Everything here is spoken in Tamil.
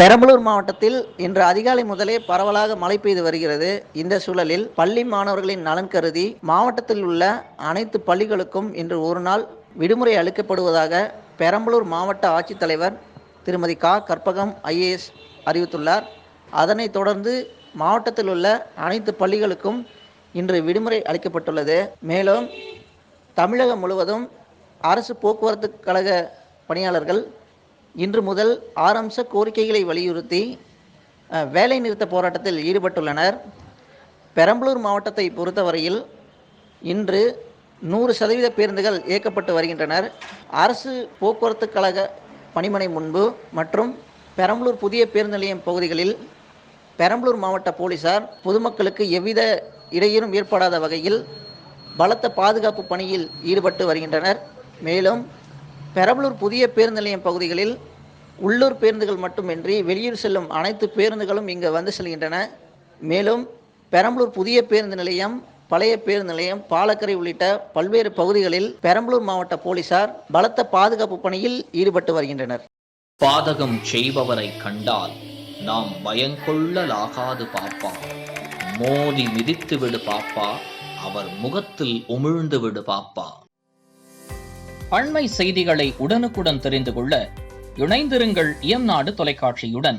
பெரம்பலூர் மாவட்டத்தில் இன்று அதிகாலை முதலே பரவலாக மழை பெய்து வருகிறது. இந்த சூழலில் பள்ளி மாணவர்களின் நலன் கருதி மாவட்டத்தில் உள்ள அனைத்து பள்ளிகளுக்கும் இன்று ஒரு நாள் விடுமுறை அளிக்கப்படுவதாக பெரம்பலூர் மாவட்ட ஆட்சித்தலைவர் திருமதி கற்பகம் IAS அறிவித்துள்ளார். அதனைத் தொடர்ந்து மாவட்டத்தில் உள்ள அனைத்து பள்ளிகளுக்கும் இன்று விடுமுறை அளிக்கப்பட்டுள்ளது. மேலும் தமிழகம் முழுவதும் அரசு போக்குவரத்து கழக பணியாளர்கள் இன்று முதல் 6 அம்ச கோரிக்கைகளை வலியுறுத்தி வேலை நிறுத்த போராட்டத்தில் ஈடுபட்டுள்ளனர். பெரம்பலூர் மாவட்டத்தை பொறுத்தவரையில் இன்று 100% பேருந்துகள் இயக்கப்பட்டு வருகின்றனர். அரசு போக்குவரத்து கழக பணிமனை முன்பு மற்றும் பெரம்பலூர் புதிய பேருந்து நிலையம் பகுதிகளில் பெரம்பலூர் மாவட்ட போலீசார் பொதுமக்களுக்கு எவ்வித இடையூறும் ஏற்படாத வகையில் பலத்த பாதுகாப்பு பணியில் ஈடுபட்டு வருகின்றனர். மேலும் பெரம்பலூர் புதிய பேருந்து நிலையம் பகுதிகளில் உள்ளூர் பேருந்துகள் மட்டுமின்றி வெளியூர் செல்லும் அனைத்து பேருந்துகளும் இங்கு வந்து செல்கின்றன. மேலும் பெரம்பலூர் புதிய பேருந்து நிலையம், பழைய பேருந்து நிலையம், பாலக்கரை உள்ளிட்ட பல்வேறு பகுதிகளில் பெரம்பலூர் மாவட்ட போலீசார் பலத்த பாதுகாப்பு பணியில் ஈடுபட்டு வருகின்றனர். பாதகம் செய்பவரை கண்டால் நாம் பயங்கொள்ளலாகாது பாப்பா, மோதி மிதித்து விடு பாப்பா, அவர் முகத்தில் உமிழ்ந்து விடு பாப்பா. அண்மை செய்திகளை உடனுக்குடன் தெரிந்து கொள்ள இணைந்திருங்கள் இயம்நாடு தொலைக்காட்சியுடன்.